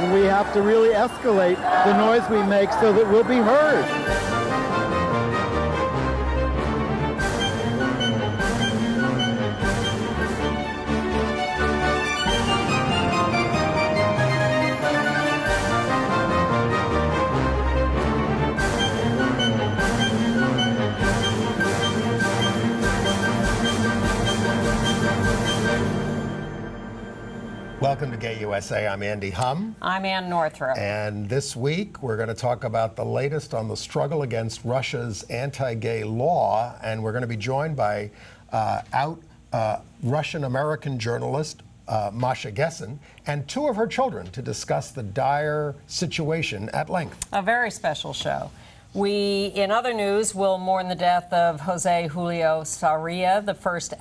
and we have to really escalate the noise we make so that we'll be heard. Welcome to Gay USA. I'm Andy Hum. I'm Ann Northrup. And this week we're going to talk about the latest on the struggle against Russia's anti-gay law. And we're going to be joined by Russian-American journalist Masha Gessen and two of her children to discuss the dire situation at length. A very special show. We, in other news, will mourn the death of Jose Julio Sarria, the first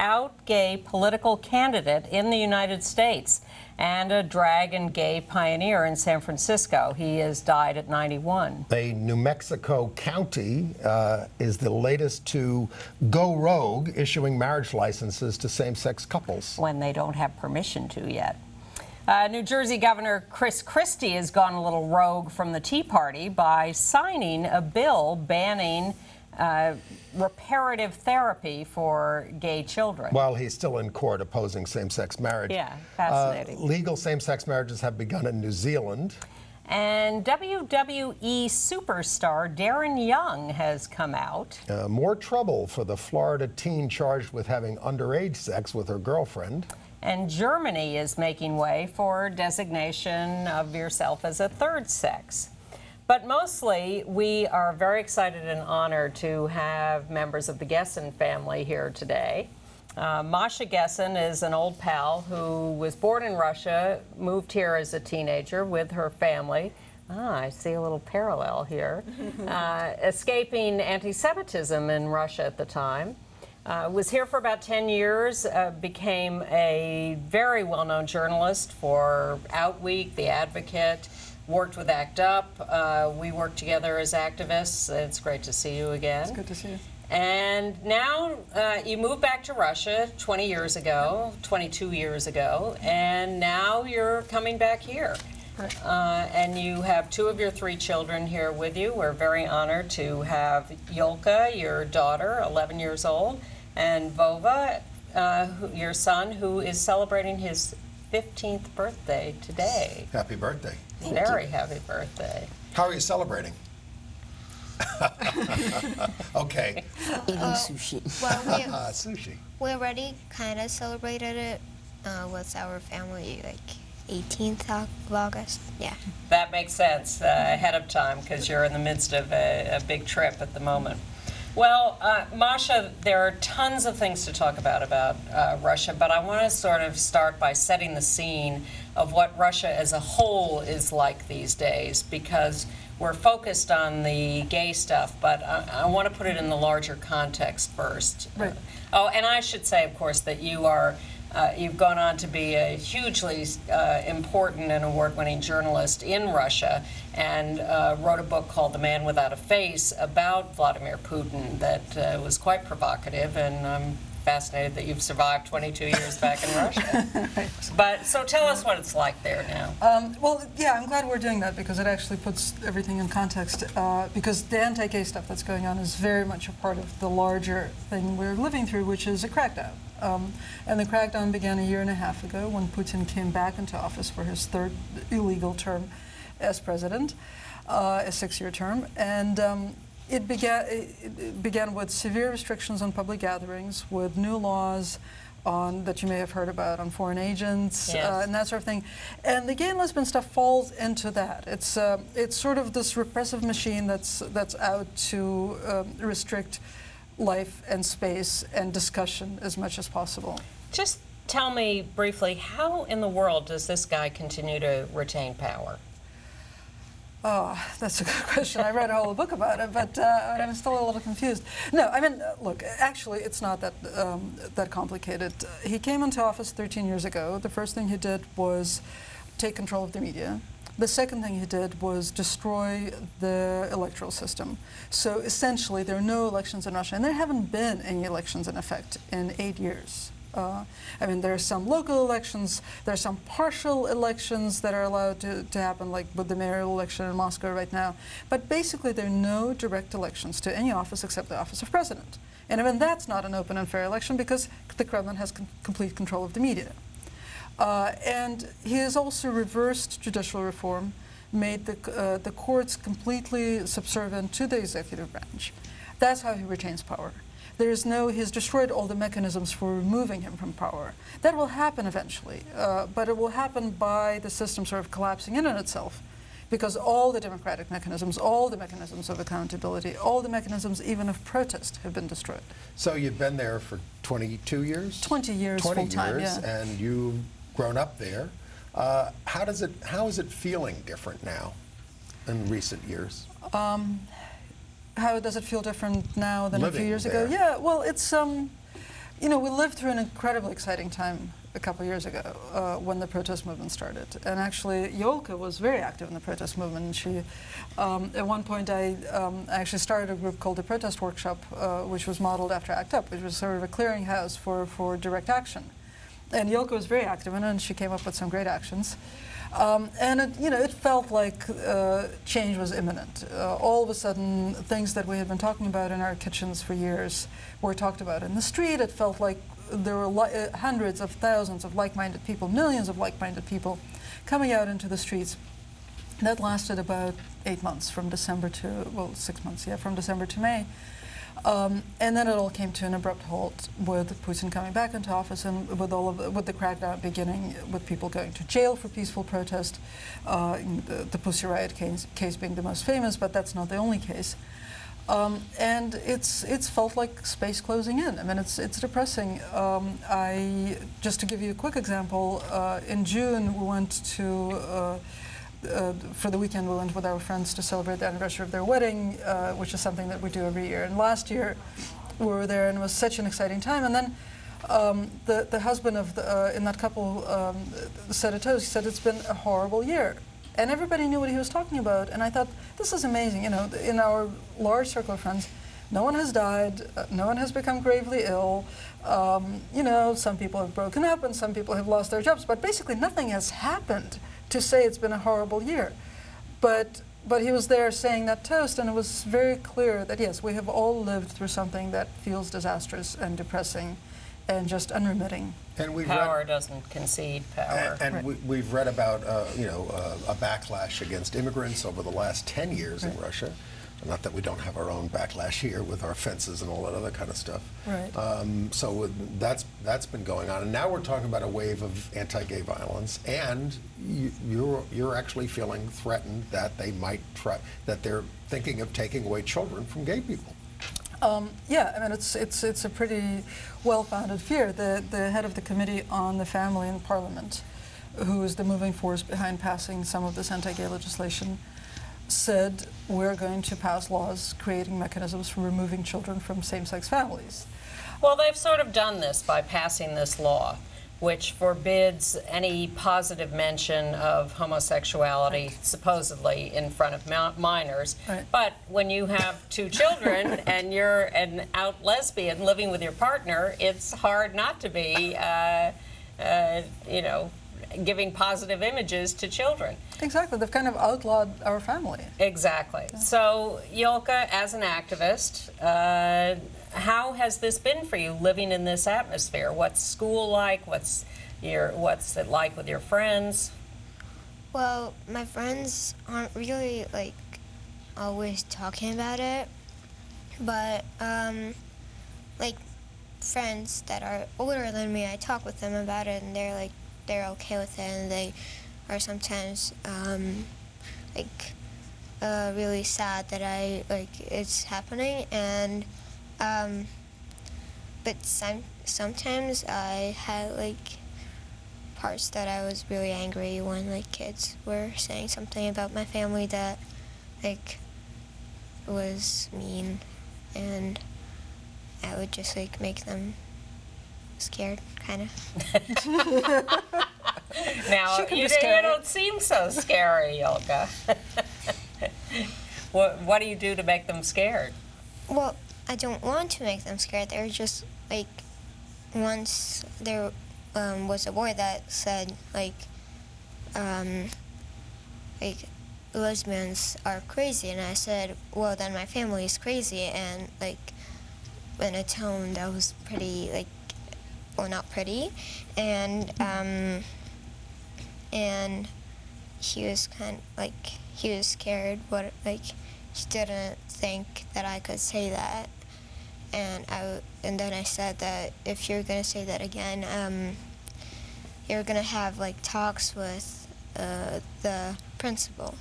out gay political candidate in the United States and a drag and gay pioneer in San Francisco. He has died at 91. A New Mexico county is the latest to go rogue, issuing marriage licenses to same-sex couples. When they don't have permission to yet. New Jersey Governor Chris Christie has gone a little rogue from the Tea Party by signing a bill banning reparative therapy for gay children. While he's still in court opposing same-sex marriage. Yeah, fascinating. Legal same-sex marriages have begun in New Zealand. And WWE superstar Darren Young has come out. More trouble for the Florida teen charged with having underage sex with her girlfriend. And Germany is making way for designation of yourself as a third sex. But mostly, we are very excited and honored to have members of the Gessen family here today. Masha Gessen is an old pal who was born in Russia, moved here as a teenager with her family. I see a little parallel here. Escaping anti-Semitism in Russia at the time. Was here for about 10 years, became a very well-known journalist for Out Week, The Advocate, worked with ACT UP. We worked together as activists. It's great to see you again. It's good to see you. And now you moved back to Russia 20 years ago, 22 years ago, and now you're coming back here. Right. And you have two of your three children here with you. We're very honored to have Yolka, your daughter, 11 years old, and Vova, your son, who is celebrating his 15th birthday today. Happy birthday. Very happy birthday. How are you celebrating? Okay. Eating sushi. Well, sushi. We already kind of celebrated it with our family, like 18th of August. Yeah. That makes sense ahead of time because you're in the midst of a big trip at the moment. Well, Masha, there are tons of things to talk about Russia, but I want to sort of start by setting the scene of what Russia as a whole is like these days, because we're focused on the gay stuff, but I want to put it in the larger context first. Right. Oh, and I should say, of course, that you are you've gone on to be a hugely important and award-winning journalist in Russia and wrote a book called The Man Without a Face about Vladimir Putin that was quite provocative, and I'm fascinated that you've survived 22 years back in Russia. Right. But so tell us what it's like there now. Well, yeah, I'm glad we're doing that because it actually puts everything in context. Because the anti-gay stuff that's going on is very much a part of the larger thing we're living through, which is a crackdown. And the crackdown began a year and a half ago when Putin came back into office for his third illegal term as president, a 6-year term. And it began with severe restrictions on public gatherings, with new laws that you may have heard about on foreign agents, yes. And that sort of thing. And the gay and lesbian stuff falls into that. It's sort of this repressive machine that's out to restrict life and space and discussion as much as possible. Just tell me briefly, how in the world does this guy continue to retain power? Oh, that's a good question. I read a whole book about it, but I'm still a little confused. No, I mean, look, actually, it's not that complicated. He came into office 13 years ago. The first thing he did was take control of the media. The second thing he did was destroy the electoral system. So essentially, there are no elections in Russia, and there haven't been any elections in effect in 8 years. I mean, there are some local elections, there are some partial elections that are allowed to happen, like with the mayoral election in Moscow right now. But basically, there are no direct elections to any office except the office of president. And even that's not an open and fair election because the Kremlin has complete control of the media. And he has also reversed judicial reform, made the courts completely subservient to the executive branch. That's how he retains power. He's destroyed all the mechanisms for removing him from power. That will happen eventually, but it will happen by the system sort of collapsing in on itself, because all the democratic mechanisms, all the mechanisms of accountability, all the mechanisms even of protest have been destroyed. So you've been there for 22 years? 20 years 20 full-time, years, yeah. and you've grown up there. How is it feeling different now in recent years? How does it feel different now than a few Living years there. ago? Yeah, well, it's, you know, we lived through an incredibly exciting time a couple of years ago when the protest movement started. And actually, Yolka was very active in the protest movement. And she, at one point, I actually started a group called the Protest Workshop, which was modeled after ACT UP, which was sort of a clearinghouse for direct action. And Yolka was very active in it, and she came up with some great actions. And it, you know, it felt like change was imminent. All of a sudden, things that we had been talking about in our kitchens for years were talked about in the street. It felt like there were hundreds of thousands of like-minded people, millions of like-minded people coming out into the streets. That lasted about 8 months, from December to, well, 6 months, yeah, from December to May. And then it all came to an abrupt halt with Putin coming back into office and with the crackdown beginning, with people going to jail for peaceful protest. The Pussy Riot case being the most famous, but that's not the only case. And it's felt like space closing in. I mean, it's depressing. Just to give you a quick example, in June we went to. For the weekend, we went with our friends to celebrate the anniversary of their wedding, which is something that we do every year. And last year, we were there, and it was such an exciting time. And then the husband of in that couple said a toast. He said, "It's been a horrible year," and everybody knew what he was talking about. And I thought, this is amazing. You know, in our large circle of friends, no one has died, no one has become gravely ill. You know, some people have broken up, and some people have lost their jobs. But basically, nothing has happened to say it's been a horrible year. But he was there saying that toast, and it was very clear that, yes, we have all lived through something that feels disastrous and depressing and just unremitting. And we've Power doesn't concede power. And Right. we've read about a backlash against immigrants over the last 10 years in Russia. Not that we don't have our own backlash here with our fences and all that other kind of stuff. Right. So that's been going on, and now we're talking about a wave of anti-gay violence, and you're actually feeling threatened that they might that they're thinking of taking away children from gay people. Yeah, I mean, it's a pretty well-founded fear. The head of the Committee on the Family in Parliament, who is the moving force behind passing some of this anti-gay legislation, said we're going to pass laws creating mechanisms for removing children from same-sex families. Well, they've sort of done this by passing this law, which forbids any positive mention of homosexuality, supposedly in front of minors. Right. But when you have 2 children and you're an out lesbian living with your partner, it's hard not to be, you know, giving positive images to children. Exactly, they've kind of outlawed our family. Exactly. So, Yolka, as an activist, how has this been for you, living in this atmosphere? What's school like? What's it like with your friends? Well, my friends aren't really like always talking about it, but like friends that are older than me, I talk with them about it, and they're okay with it, and they are sometimes really sad that it's happening, and but sometimes I had parts that I was really angry when kids were saying something about my family that was mean, and I would just make them scared, kind of. Now, She can you be scary. don't seem so scary, Yolka. What do you do to make them scared? Well, I don't want to make them scared. They're just once there was a boy that said like lesbians are crazy, and I said, well, then my family is crazy, and like in a tone that was pretty like, well, not pretty, and he was he was scared, but like he didn't think that I could say that, and then I said that if you're gonna say that again, you're gonna have like talks with the principal,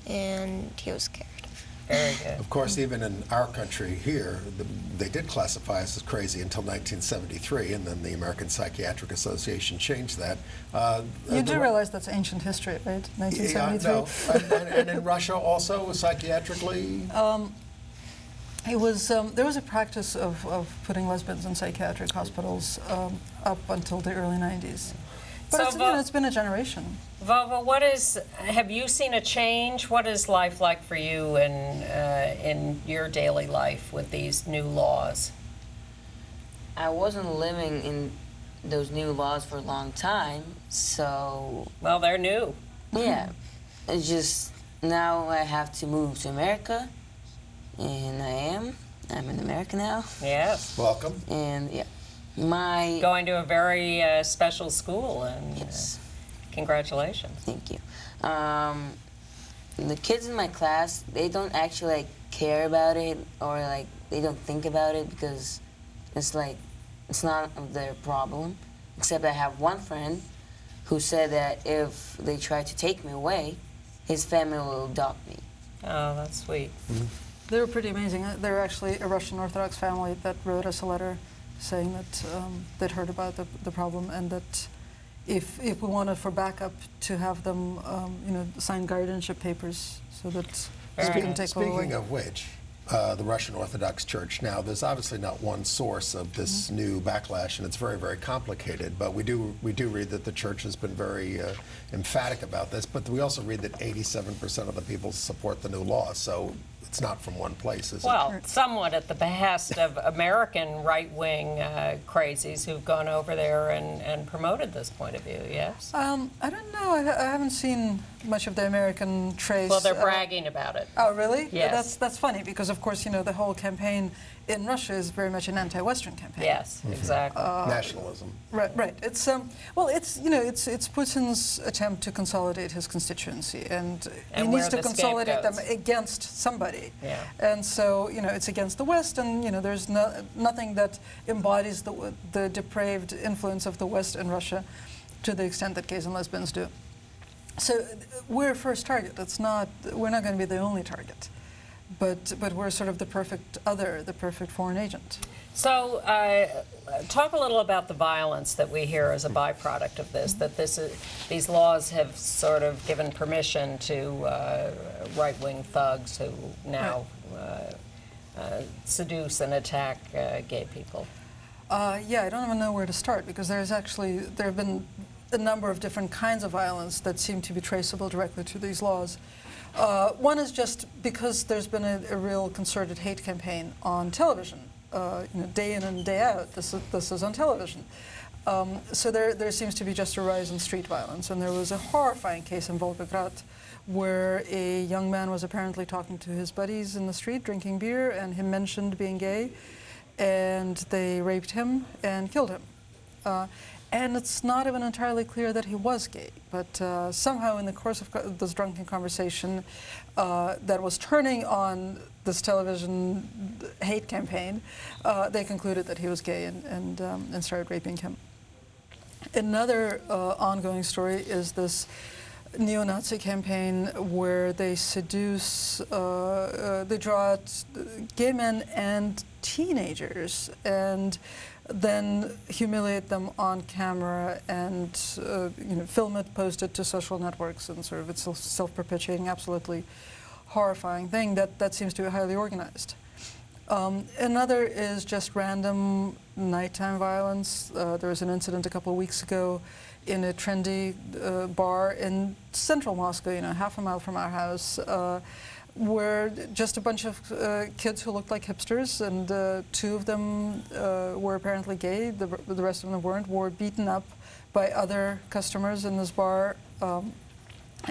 and he was scared. Very good. Of course, even in our country here, they did classify us as crazy until 1973, and then the American Psychiatric Association changed that. You do realize that's ancient history, right? 1973. Yeah, no. And in Russia also, psychiatrically? It was there was a practice of putting lesbians in psychiatric hospitals up until the early 90s. But So, it's, you know, it's been a generation. Vova, have you seen a change? What is life like for you in your daily life with these new laws? I wasn't living in those new laws for a long time, so Well, they're new. yeah. It's just now I have to move to America, and I'm in America now, Yes. Welcome. and yeah, Going to a very special school, and yes, congratulations. thank you. The kids in my class, they don't actually like care about it, or like they don't think about it, because it's like it's not their problem. Except I have one friend who said that if they try to take me away, his family will adopt me. Oh, that's sweet. They were pretty amazing. They're actually a Russian Orthodox family that wrote us a letter saying that they'd heard about the problem, and that if we wanted for backup to have them, you know, sign guardianship papers so that we can take away. Speaking of which, the Russian Orthodox Church, now there's obviously not one source of this new backlash, and it's very, very complicated, but we do read that the church has been very emphatic about this, but we also read that 87% of the people support the new law, so it's not from one place, is it? Well, somewhat at the behest of American right-wing crazies who've gone over there and promoted this point of view, yes? I don't know. I haven't seen much of the American trace. Well, they're bragging about it. Oh, really? Yes. That's funny, because of course, you know, the whole campaign in Russia is very much an anti-Western campaign. Yes, exactly. Nationalism. Right. It's well, it's, you know, it's Putin's attempt to consolidate his constituency, and he And needs where to the consolidate them scapegoats. against somebody. Yeah. And so, you know, it's against the West, and you know, there's nothing that embodies the depraved influence of the West in Russia, to the extent that gays and lesbians do. So we're a first target. We're not going to be the only target. But we're sort of the perfect other, the perfect foreign agent. So, talk a little about the violence that we hear as a byproduct of this. That these laws have sort of given permission to right-wing thugs who now seduce and attack gay people. Yeah, I don't even know where to start, because there have been a number of different kinds of violence that seem to be traceable directly to these laws. One is just because there's been a real concerted hate campaign on television, you know, day in and day out. This is on television. So there seems to be just a rise in street violence. And there was a horrifying case in Volgograd where a young man was apparently talking to his buddies in the street, drinking beer, and he mentioned being gay, and they raped him and killed him. And it's not even entirely clear that he was gay, but somehow in the course of this drunken conversation that was turning on this television hate campaign, they concluded that he was gay and started raping him. Another ongoing story is this neo-Nazi campaign where they seduce, they draw out gay men and teenagers and then humiliate them on camera and you know, film it, post it to social networks, and sort of it's a self-perpetuating, absolutely horrifying thing that seems to be highly organized. Another is just random nighttime violence. There was an incident a couple of weeks ago in a trendy bar in central Moscow, you know, half a mile from our house, were just a bunch of kids who looked like hipsters, and 2 of them were apparently gay. The rest of them weren't. Were beaten up by other customers in this bar,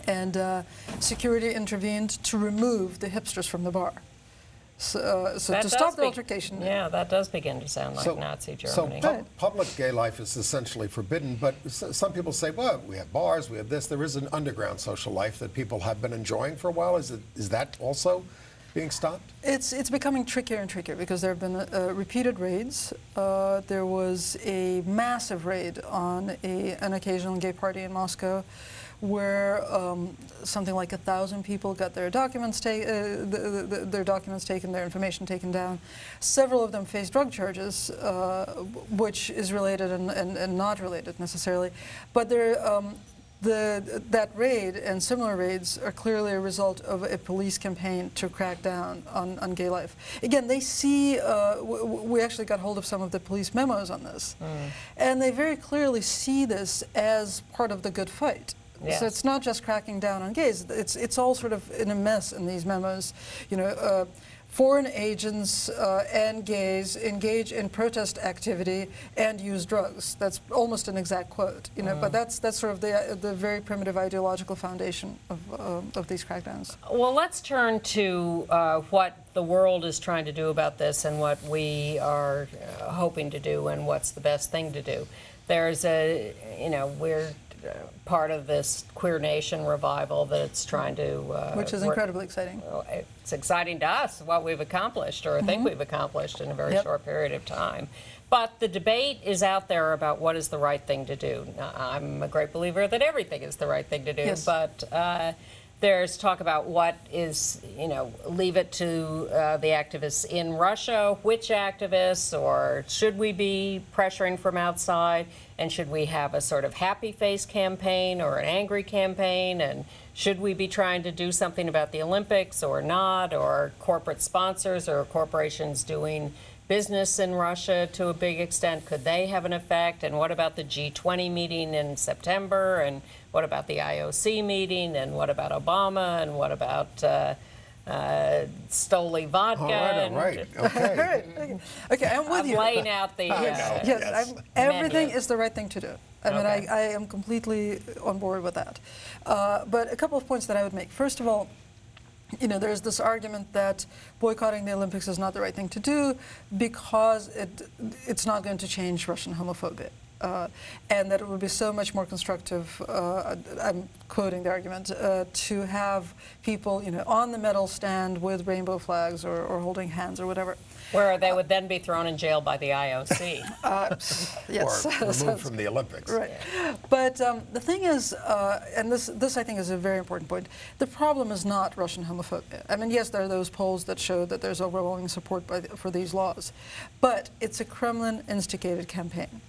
and security intervened to remove the hipsters from the bar. So to stop the altercation. Yeah, that does begin to sound like Nazi Germany. So public gay life is essentially forbidden, but some people say, well, we have bars, we have this. There is an underground social life that people have been enjoying for a while. Is that also being stopped? It's becoming trickier and trickier because there have been repeated raids. There was a massive raid on an occasional gay party in Moscow, where something like 1,000 people got their documents taken, their information taken down. Several of them faced drug charges, which is related and not related necessarily. But that raid and similar raids are clearly a result of a police campaign to crack down on gay life. Again, they see, we actually got hold of some of the police memos on this, and they very clearly see this as part of the good fight. Yes. So it's not just cracking down on gays. It's all sort of in a mess in these memos. You know, foreign agents and gays engage in protest activity and use drugs. That's almost an exact quote. You know, but that's sort of the very primitive ideological foundation of these crackdowns. Well, let's turn to what the world is trying to do about this and what we are hoping to do and what's the best thing to do. There's we're part of this Queer Nation revival that it's trying to... which is incredibly exciting. It's exciting to us, what we've accomplished, or think we've accomplished in a very short period of time. But the debate is out there about what is the right thing to do. Now, I'm a great believer that everything is the right thing to do, but there's talk about what is, leave it to the activists in Russia, which activists, or should we be pressuring from outside, and should we have a sort of happy face campaign or an angry campaign, and should we be trying to do something about the Olympics or not, or corporate sponsors or corporations doing business in Russia to a big extent, could they have an effect? And what about the G20 meeting in September? And what about the IOC meeting? And what about Obama? And what about Stoli vodka? All right. Okay. Okay, I'm with you. I'm laying out the Everything menu. is the right thing to do. I mean, I am completely on board with that. But a couple of points that I would make. First of all, there's this argument that boycotting the Olympics is not the right thing to do because it's not going to change Russian homophobia. And that it would be so much more constructive, I'm quoting the argument, to have people, on the medal stand with rainbow flags or holding hands or whatever. Where they would then be thrown in jail by the IOC. Yes. Or removed from the Olympics. Right. But the thing is, and this I think is a very important point, the problem is not Russian homophobia. I mean, yes, there are those polls that show that there's overwhelming support for these laws, but it's a Kremlin-instigated campaign.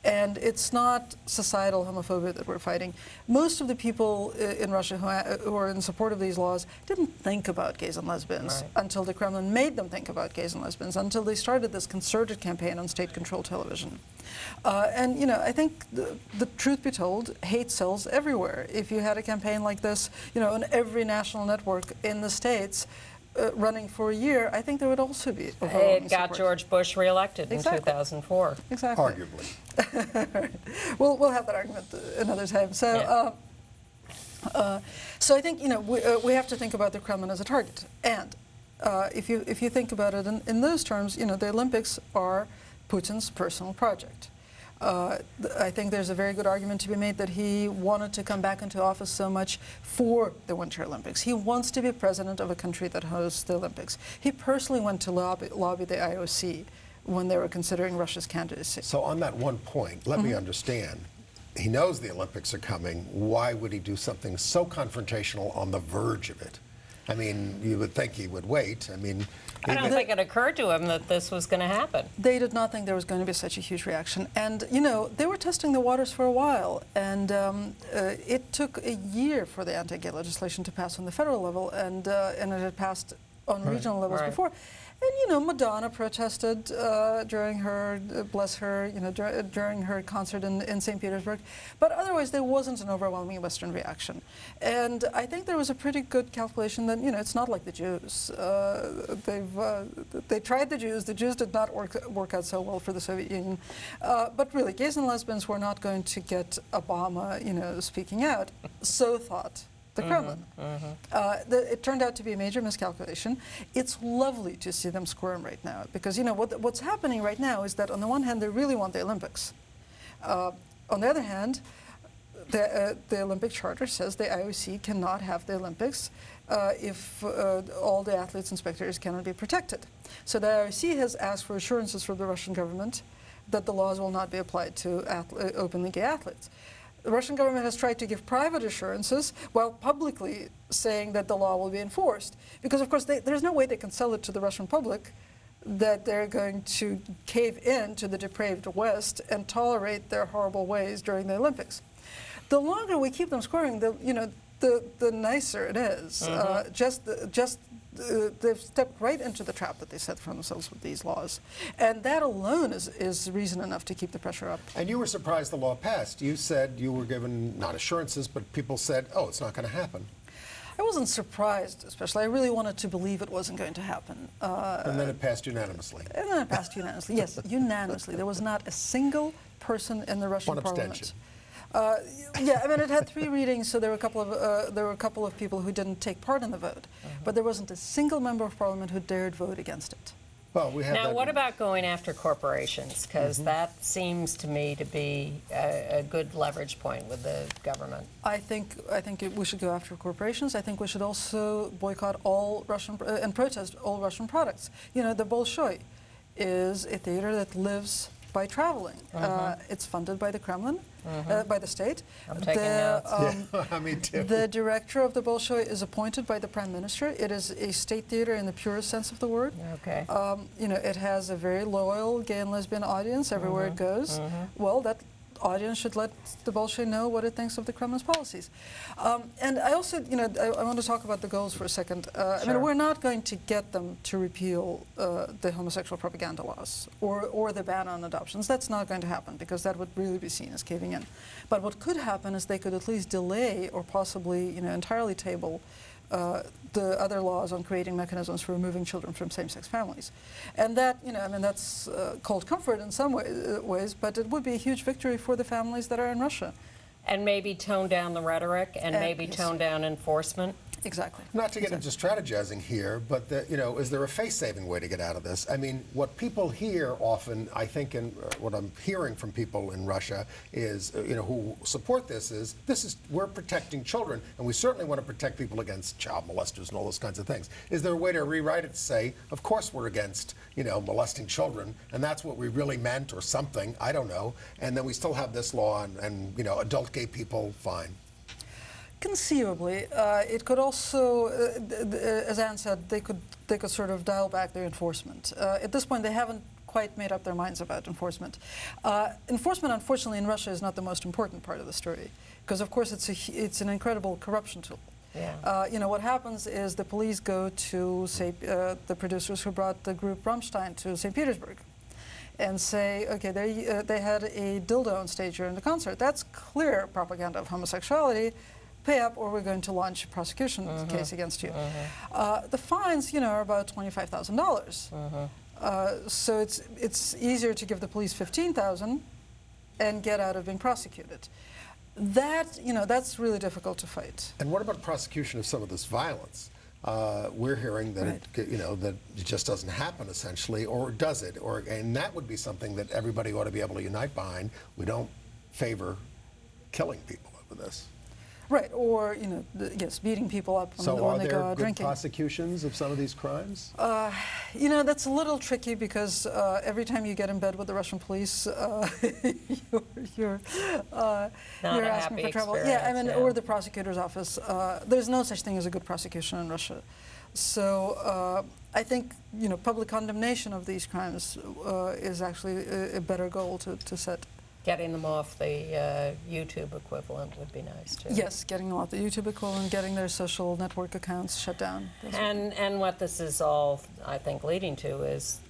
And it's not societal homophobia that we're fighting. Most of the people in Russia who are in support of these laws didn't think about gays and lesbians until the Kremlin made them think about gays and lesbians, until they started this concerted campaign on state-controlled television. And, I think the truth be told, hate sells everywhere. If you had a campaign like this, on every national network in the States, running for a year, I think there would also be It got support. George Bush reelected in Exactly. 2004. Exactly. Arguably. We'll have that argument another time. So, so I think we have to think about the Kremlin as a target. And if you think about it in those terms, the Olympics are Putin's personal project. I think there's a very good argument to be made that he wanted to come back into office so much for the Winter Olympics. He wants to be president of a country that hosts the Olympics. He personally went to lobby the IOC when they were considering Russia's candidacy. So on that one point, let me understand. He knows the Olympics are coming. Why would he do something so confrontational on the verge of it? I mean, you would think he would wait. I mean, I don't think it occurred to him that this was going to happen. They did not think there was going to be such a huge reaction. And, they were testing the waters for a while. And it took a year for the anti-gay legislation to pass on the federal level, and it had passed on regional levels before. And Madonna protested during her, bless her, during her concert in St. Petersburg. But otherwise, there wasn't an overwhelming Western reaction. And I think there was a pretty good calculation that it's not like the Jews. They tried the Jews. The Jews did not work out so well for the Soviet Union. But really, gays and lesbians were not going to get Obama, speaking out. So thought the Kremlin. It turned out to be a major miscalculation. It's lovely to see them squirm right now because what's happening right now is that on the one hand they really want the Olympics. On the other hand, the Olympic Charter says the IOC cannot have the Olympics if all the athletes and spectators cannot be protected. So the IOC has asked for assurances from the Russian government that the laws will not be applied to openly gay athletes. The Russian government has tried to give private assurances while publicly saying that the law will be enforced. Because, of course, there's no way they can sell it to the Russian public that they're going to cave in to the depraved West and tolerate their horrible ways during the Olympics. The longer we keep them scoring, the nicer it is. They've stepped right into the trap that they set for themselves with these laws. And that alone is reason enough to keep the pressure up. And you were surprised the law passed. You said you were given, not assurances, but people said, oh, it's not going to happen. I wasn't surprised, especially. I really wanted to believe it wasn't going to happen. And then it passed unanimously. And then it passed unanimously. Yes, unanimously. There was not a single person in the Russian parliament. Abstention. Yeah, I mean, it had 3 readings, so there were a couple of people who didn't take part in the vote, but there wasn't a single member of parliament who dared vote against it. Well, we have now, what about going after corporations? Because that seems to me to be a good leverage point with the government. I think we should go after corporations. I think we should also boycott all Russian and protest all Russian products. The Bolshoi is a theater that lives by traveling. It's funded by the Kremlin, by the state. I'm taking notes. Me too. The director of the Bolshoi is appointed by the prime minister. It is a state theater in the purest sense of the word. Okay. It has a very loyal gay and lesbian audience everywhere it goes. Well, that audience should let the Bolshoi know what it thinks of the Kremlin's policies. And I also, I want to talk about the goals for a second. I mean, we're not going to get them to repeal the homosexual propaganda laws or the ban on adoptions. That's not going to happen because that would really be seen as caving in. But what could happen is they could at least delay or possibly, entirely table the other laws on creating mechanisms for removing children from same-sex families. And that, that's cold comfort in some ways, but it would be a huge victory for the families that are in Russia. And maybe tone down the rhetoric and maybe tone down enforcement. Exactly. Not to get into strategizing here, but is there a face-saving way to get out of this? I mean, what people hear often, I think, and what I'm hearing from people in Russia is, who support this is we're protecting children, and we certainly want to protect people against child molesters and all those kinds of things. Is there a way to rewrite it to say, of course we're against, molesting children, and that's what we really meant, or something? I don't know. And then we still have this law, and adult gay people, fine. Conceivably, it could also, as Anne said, they could sort of dial back their enforcement. At this point, they haven't quite made up their minds about enforcement. Enforcement, unfortunately, in Russia is not the most important part of the story, because of course it's an incredible corruption tool. Yeah. What happens is the police go to, say, the producers who brought the group Rammstein to St. Petersburg, and say, okay, they had a dildo on stage during the concert. That's clear propaganda of homosexuality. Pay up or we're going to launch a prosecution case against you. The fines, are about $25,000. So it's easier to give the police $15,000 and get out of being prosecuted. That's really difficult to fight. And what about prosecution of some of this violence? We're hearing that that it just doesn't happen essentially, or does it? And that would be something that everybody ought to be able to unite behind. We don't favor killing people over this. Right, or yes, beating people up when they go out drinking. So are there good prosecutions of some of these crimes? That's a little tricky because every time you get in bed with the Russian police, you're asking for trouble. Yeah, or the prosecutor's office. There's no such thing as a good prosecution in Russia. So I think public condemnation of these crimes is actually a better goal to set. Getting them off the YouTube equivalent would be nice too. Yes, getting them off the YouTube equivalent, getting their social network accounts shut down. And what this is all, I think, leading to is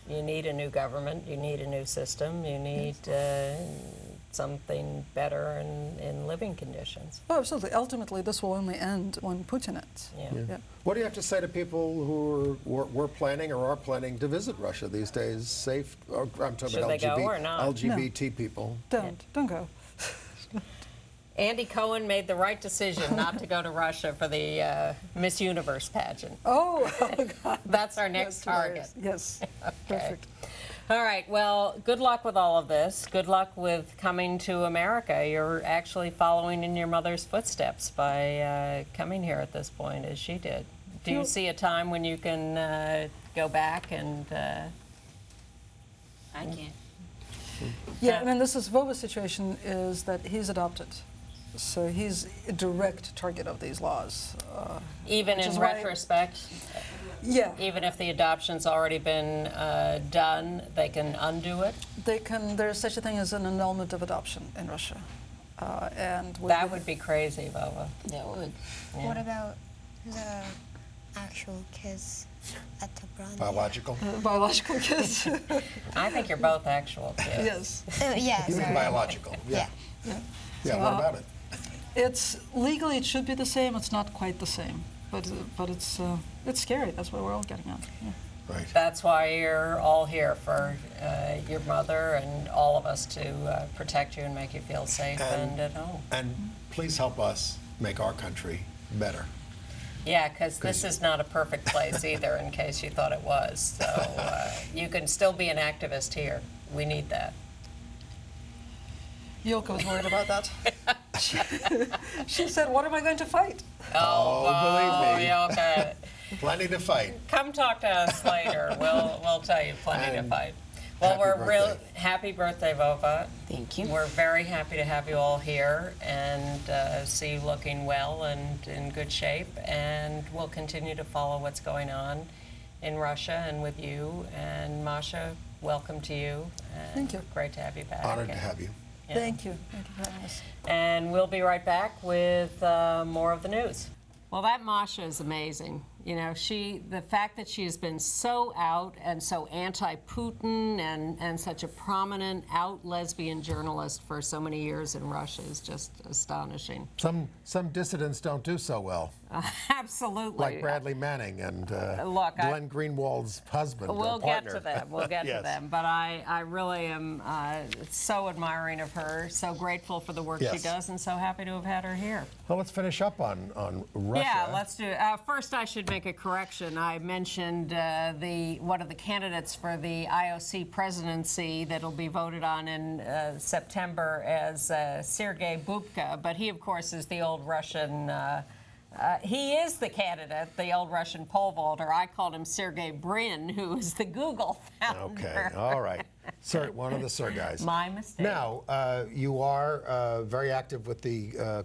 you need a new government, you need a new system, you need something better in living conditions. Oh, absolutely. Ultimately, this will only end when Putin ends. Yeah. What do you have to say to people who were planning or are planning to visit Russia these days? Safe? Or, I'm talking Should about they go or not? LGBT people. Don't go. Andy Cohen made the right decision not to go to Russia for the Miss Universe pageant. Oh, God. That's our next That's target. hilarious. Yes. Perfect. All right, well, good luck with all of this. Good luck with coming to America. You're actually following in your mother's footsteps by coming here at this point, as she did. Do you see a time when you can go back and... I can't. Yeah, I mean, this is Vova's situation is that he's adopted. So he's a direct target of these laws. even which in is why- retrospect, Yeah, even if the adoption's already been done, they can undo it? they can. There's such a thing as an annulment of adoption in Russia, and with That would be crazy, Vova. That would. What about the actual kids at the Brand? Biological? biological kids. I think you're both actual kids. Yes, Yeah, You mean sorry. biological? Yeah. Yeah, what about it? it's legally it should be the same. It's not quite the same, but it's scary. That's what we're all getting at. Yeah. Right. That's why you're all here, for your mother and all of us to protect you and make you feel safe and at home. And please help us make our country better. Yeah, because this is not a perfect place either, in case you thought it was. So you can still be an activist here. We need that. Yoko was worried about that. She said, "What am I going to fight?" Believe me. Yeah, okay. Plenty to fight. Come talk to us later. We'll tell you plenty to And fight. Well, happy we're real birthday. happy birthday, Vova. Thank you. We're very happy to have you all here and see you looking well and in good shape. And we'll continue to follow what's going on in Russia and with you. And Masha, welcome to you. And Thank you. Great to have you back. Honored to have you. Yeah. Thank you. Thank you for having us. And we'll be right back with more of the news. Well, that Masha is amazing. You know, the fact that she has been so out and so anti-Putin and such a prominent out lesbian journalist for so many years in Russia is just astonishing. Some dissidents don't do so well, Absolutely. like Bradley Manning and Look, Glenn Greenwald's husband or We'll get partner. to them. We'll get Yes. to them. But I really am so admiring of her, so grateful for the work she Yes. does, and so happy to have had her here. Well, let's finish up on Russia. Yeah, let's do it. First, I should make a correction. I mentioned one of the candidates for the IOC presidency that'll be voted on in September as Sergei Bubka, but he, of course, is the old Russian. He is the candidate, the old Russian pole vaulter. I called him Sergey Brin, who is the Google founder. Okay, all right. Sir, one of the Sir guys. My mistake. Now, you are very active with the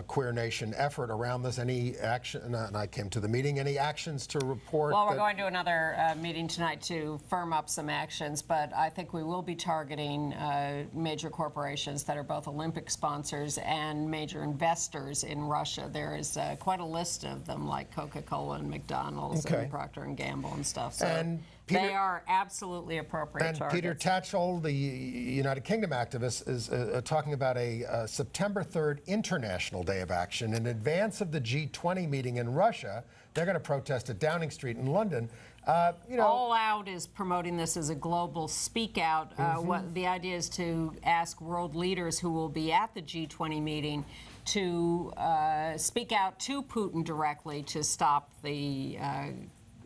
Queer Nation effort around this. Any action, and I came to the meeting, any actions to report? Well, we're that- going to another meeting tonight to firm up some actions, but I think we will be targeting major corporations that are both Olympic sponsors and major investors in Russia. There is quite a list of them, like Coca-Cola and McDonald's Okay. and Procter & Gamble and stuff. So And Peter- they are absolutely appropriate And targets. Peter Tatchell, the United Kingdom activist, is talking about a September 3rd International Day of Action. In advance of the G20 meeting in Russia, they're going to protest at Downing Street in London. All Out is promoting this as a global speak out. What the idea is to ask world leaders who will be at the G20 meeting to speak out to Putin directly to stop the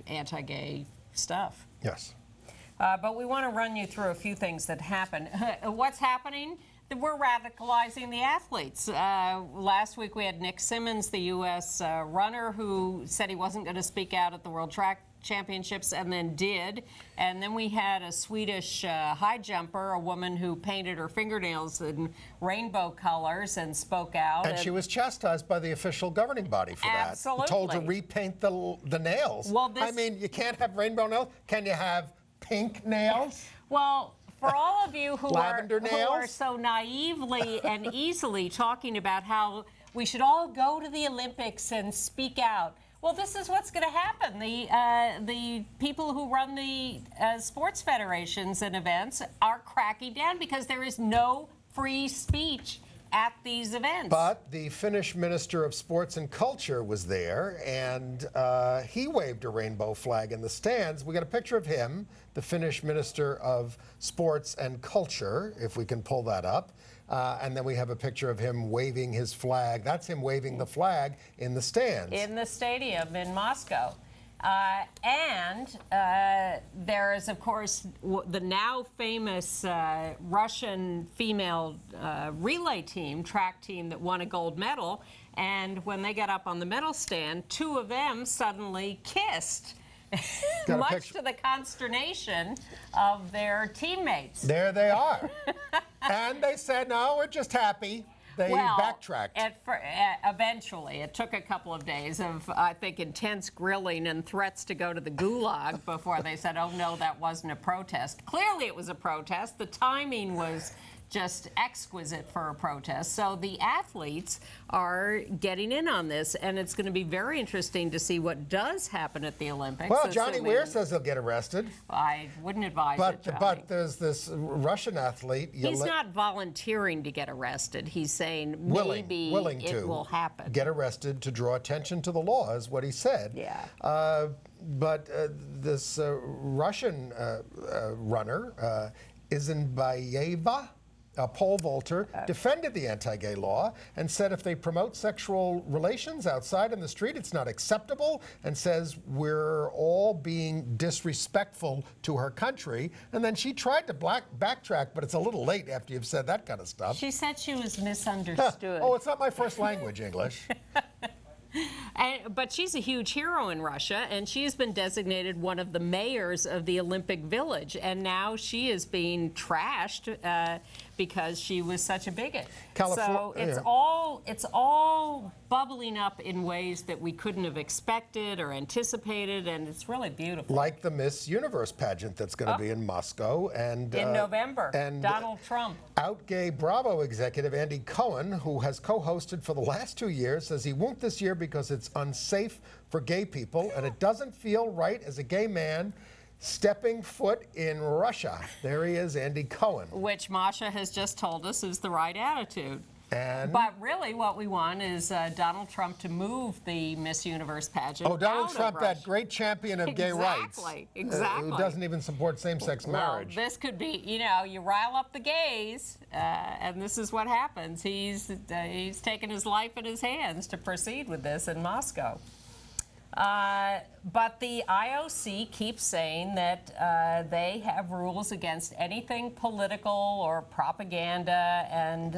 anti-gay stuff. Yes. But we want to run you through a few things that happen. What's happening? We're radicalizing the athletes. Last week we had Nick Simmons, the U.S. Runner, who said he wasn't going to speak out at the World Track Championships and then did. And then we had a Swedish high jumper, a woman who painted her fingernails in rainbow colors and spoke out. And she was chastised by the official governing body for that. Absolutely. Told to repaint the nails. Well, I mean, you can't have rainbow nails. Can you have pink nails? Well, for all of you who Lavender are nails? so naively and easily talking about how we should all go to the Olympics and speak out, well, this is what's going to happen. The people who run the sports federations and events are cracking down because there is no free speech at these events. But the Finnish Minister of Sports and Culture was there, and he waved a rainbow flag in the stands. We got a picture of him, the Finnish Minister of Sports and Culture, if we can pull that up. And then we have a picture of him waving his flag. That's him waving the flag in the stands. In the stadium in Moscow. There is, of course, the now famous Russian female relay team, track team, that won a gold medal. And when they got up on the medal stand, two of them suddenly kissed, much to the consternation of their teammates. There they are. And they said, no, we're just happy. They backtracked. Eventually, it took a couple of days of, I think, intense grilling and threats to go to the gulag before they said, oh, no, that wasn't a protest. Clearly, it was a protest. The timing was just exquisite for a protest. So the athletes are getting in on this, and it's going to be very interesting to see what does happen at the Olympics. Well, Johnny Weir says he'll get arrested. I wouldn't advise it, Johnny. But there's this Russian athlete. He's not volunteering to get arrested. He's saying maybe willing it will happen. Get arrested to draw attention to the law, is what he said. Yeah. But this Russian runner, Isinbayeva, a pole vaulter, defended the anti-gay law and said if they promote sexual relations outside in the street, it's not acceptable, and says we're all being disrespectful to her country. And then she tried to backtrack, but it's a little late after you've said that kind of stuff. She said she was misunderstood. Oh, it's not my first language, English. But she's a huge hero in Russia, and she has been designated one of the mayors of the Olympic Village, and now she is being trashed because she was such a bigot. So it's all bubbling up in ways that we couldn't have expected or anticipated, and it's really beautiful. Like the Miss Universe pageant that's going to be in Moscow and in November. And Donald Trump. Out gay Bravo executive Andy Cohen, who has co-hosted for the last 2 years, says he won't this year because it's unsafe for gay people and it doesn't feel right as a gay man stepping foot in Russia. There he is, Andy Cohen. Which Masha has just told us is the right attitude. But really what we want is Donald Trump to move the Miss Universe pageant Oh, Donald out Trump, of that great champion of gay rights. Exactly. Who doesn't even support same-sex marriage. Well, this could be, you rile up the gays, and this is what happens. He's taken his life in his hands to proceed with this in Moscow. But the IOC keeps saying that they have rules against anything political or propaganda, and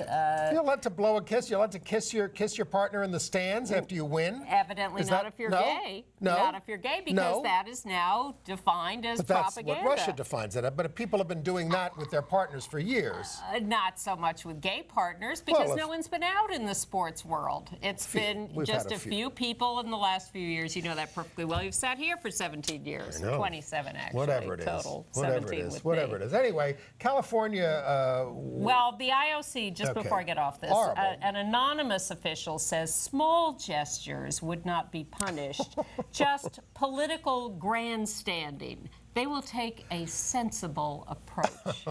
you're allowed to blow a kiss. You're allowed to kiss your partner in the stands after you win. Evidently not if you're gay. No, not if you're gay, because that is now defined as propaganda. That's what Russia defines it. But people have been doing that with their partners for years. Not so much with gay partners, because no one's been out in the sports world. It's been just a few people in the last few years. You know that perfectly well. You've sat here for 17 years, 27 actually. Whatever it total, is. Whatever it is. Whatever it is. Anyway, California. Well, the IOC, just before I get off this, an anonymous official says small gestures would not be punished, just political grandstanding. They will take a sensible approach.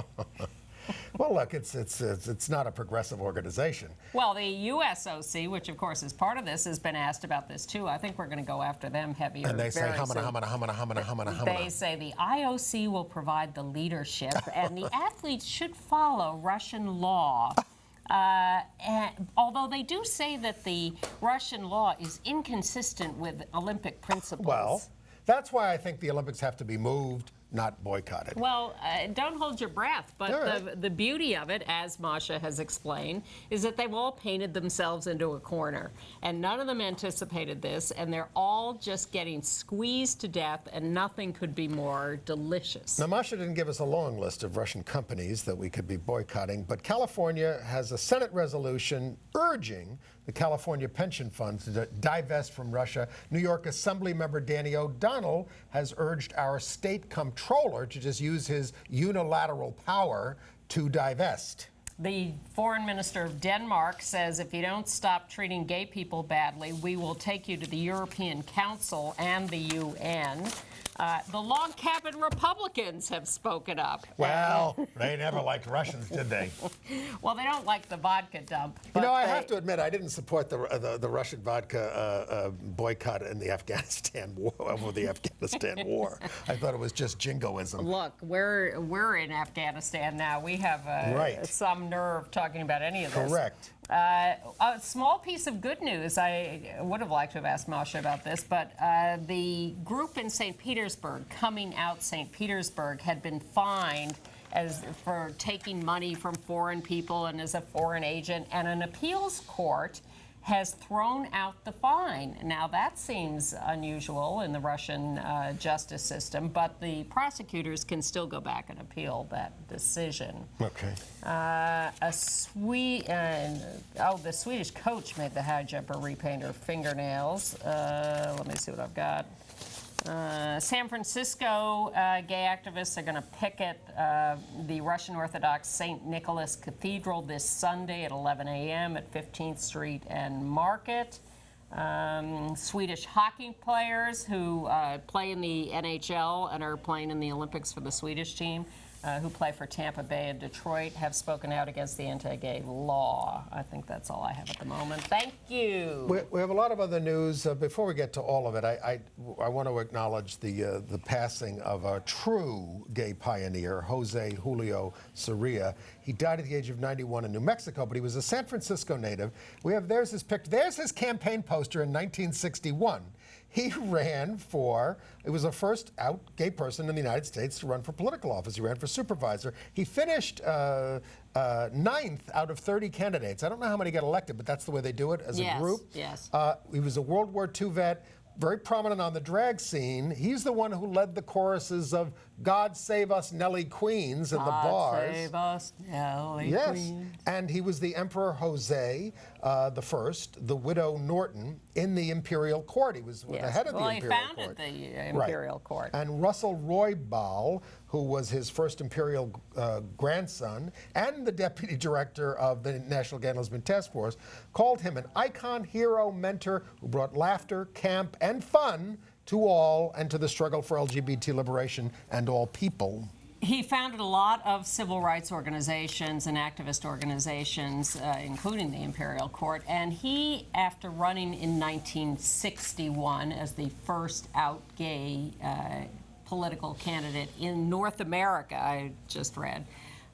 Well, look, it's not a progressive organization. Well, the USOC, which of course is part of this, has been asked about this too. I think we're going to go after them heavier. And they say, humana. They say the IOC will provide the leadership, and the athletes should follow Russian law. Although they do say that the Russian law is inconsistent with Olympic principles. Well, that's why I think the Olympics have to be moved, not boycotted. Well, don't hold your breath, but the beauty of it, as Masha has explained, is that they've all painted themselves into a corner, and none of them anticipated this, and they're all just getting squeezed to death, and nothing could be more delicious. Now, Masha didn't give us a long list of Russian companies that we could be boycotting, but California has a Senate resolution urging the the California pension funds to divest from Russia. New York Assembly member Danny O'Donnell has urged our state comptroller to just use his unilateral power to divest. The foreign minister of Denmark says if you don't stop treating gay people badly, we will take you to the European Council and the UN. The log cabin Republicans have spoken up. Well, they never liked Russians, did they? Well, they don't like the vodka dump. You know, I have to admit, I didn't support the Russian vodka boycott in the Afghanistan war. Over the Afghanistan war, I thought it was just jingoism. Look, we're in Afghanistan now. We have some nerve talking about any of this. Correct. A small piece of good news. I would have liked to have asked Masha about this, but the group in St. Petersburg, Coming Out St. Petersburg, had been fined for taking money from foreign people and as a foreign agent, and an appeals court has thrown out the fine. Now, that seems unusual in the Russian justice system, but the prosecutors can still go back and appeal that decision. Okay. The Swedish coach made the high jumper repaint her fingernails. Let me see what I've got. San Francisco gay activists are going to picket the Russian Orthodox St. Nicholas Cathedral this Sunday at 11 a.m. at 15th Street and Market. Swedish hockey players who play in the NHL and are playing in the Olympics for the Swedish team, who play for Tampa Bay and Detroit, have spoken out against the anti-gay law. I think that's all I have at the moment. Thank you. We have a lot of other news. Before we get to all of it, I want to acknowledge the passing of a true gay pioneer, Jose Julio Soria. He died at the age of 91 in New Mexico, but he was a San Francisco native. There's his campaign poster in 1961. He ran for, it was the first out gay person in the United States to run for political office. He ran for supervisor. He finished 9th out of 30 candidates. I don't know how many got elected, but that's the way they do it as a group. Yes. He was a World War II vet, very prominent on the drag scene. He's the one who led the choruses of God Save Us, Nellie Queens in the bars. God save us, Nellie Yes, Queens. and he was the Emperor Jose the First, the widow Norton, in the imperial court. He was the head of the imperial court. Well, he founded the imperial court. And Russell Roybal, who was his first imperial grandson and the deputy director of the National Gay Lesbian Task Force, called him an icon, hero, mentor who brought laughter, camp, and fun to all and to the struggle for LGBT liberation and all people. He founded a lot of civil rights organizations and activist organizations, including the Imperial Court. And he, after running in 1961 as the first out gay political candidate in North America, I just read,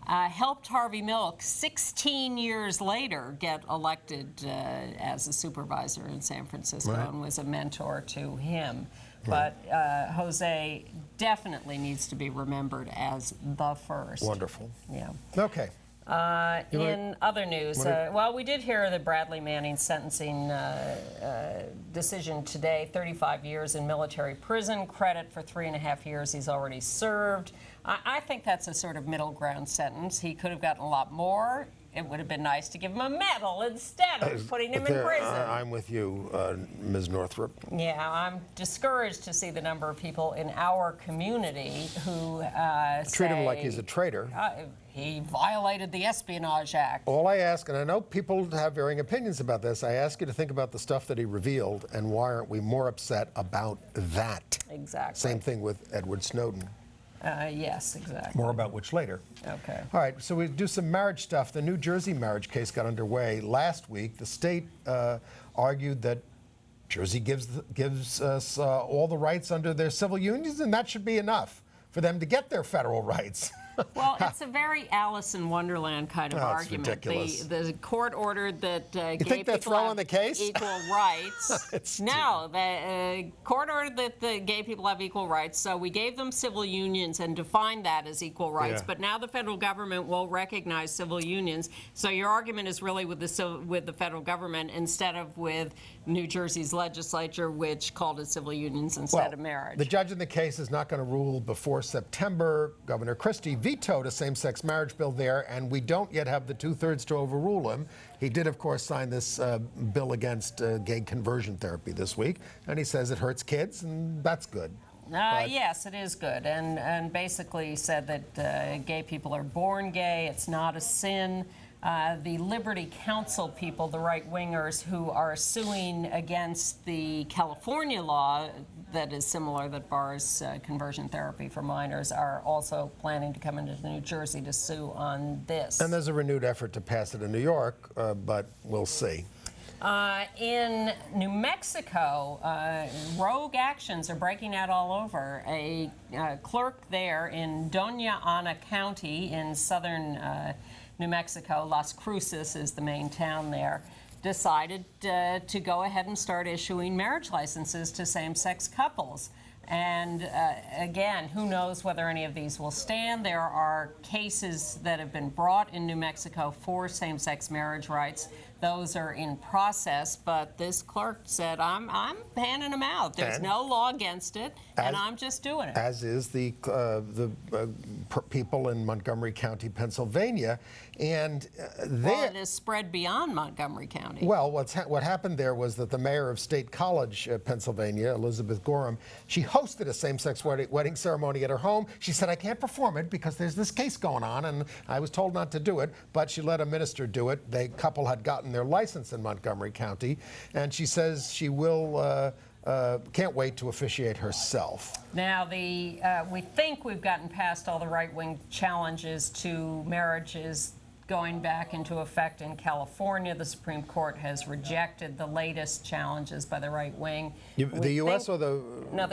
helped Harvey Milk 16 years later get elected as a supervisor in San Francisco and was a mentor to him. But Jose definitely needs to be remembered as the first. Wonderful. Yeah. Okay. In other news, well, we did hear the Bradley Manning sentencing decision today. 35 years in military prison, credit for 3.5 years he's already served. I think that's a sort of middle ground sentence. He could have gotten a lot more. It would have been nice to give him a medal instead of putting him in prison. I'm with you, Ms. Northrup. Yeah, I'm discouraged to see the number of people in our community who treat him like he's a traitor. He violated the Espionage Act. All I ask, and I know people have varying opinions about this, I ask you to think about the stuff that he revealed and why aren't we more upset about that? Exactly. Same thing with Edward Snowden. Yes, exactly. More about which later. Okay. All right, so we do some marriage stuff. The New Jersey marriage case got underway last week. The state argued that Jersey gives us all the rights under their civil unions, and that should be enough for them to get their federal rights. Well, it's a very Alice in Wonderland kind of argument. Ridiculous. The court ordered that gay they're people throwing have the case? equal rights. No, the court ordered that the gay people have equal rights, so we gave them civil unions and defined that as equal rights. Yeah. But now the federal government will recognize civil unions. So your argument is really with the federal government instead of with New Jersey's legislature, which called it civil unions instead of marriage. The judge in the case is not going to rule before September. Governor Christie vetoed a same-sex marriage bill there, and we don't yet have the 2/3 to overrule him. He did, of course, sign this bill against gay conversion therapy this week, and he says it hurts kids, and that's good. Yes, it is good, and basically said that gay people are born gay. It's not a sin. The Liberty Council people, the right-wingers who are suing against the California law that is similar, that bars conversion therapy for minors, are also planning to come into New Jersey to sue on this. And there's a renewed effort to pass it in New York, but we'll see. In New Mexico, rogue actions are breaking out all over. A clerk there in Doña Ana County in southern New Mexico, Las Cruces is the main town there, decided to go ahead and start issuing marriage licenses to same-sex couples. And again, who knows whether any of these will stand. There are cases that have been brought in New Mexico for same-sex marriage rights. Those are in process, but this clerk said, I'm handing them out. There's no law against it, and I'm just doing it. As is the people in Montgomery County, Pennsylvania. And well, it is spread beyond Montgomery County. Well, what happened there was that the mayor of State College, Pennsylvania, Elizabeth Gorham, she hosted a same-sex wedding ceremony at her home. She said, I can't perform it because there's this case going on, and I was told not to do it, but she let a minister do it. The couple had gotten their license in Montgomery County, and she says she will can't wait to officiate herself. Now, we think we've gotten past all the right-wing challenges to marriages going back into effect in California. The Supreme Court has rejected the latest challenges by the right wing. The U.S. or the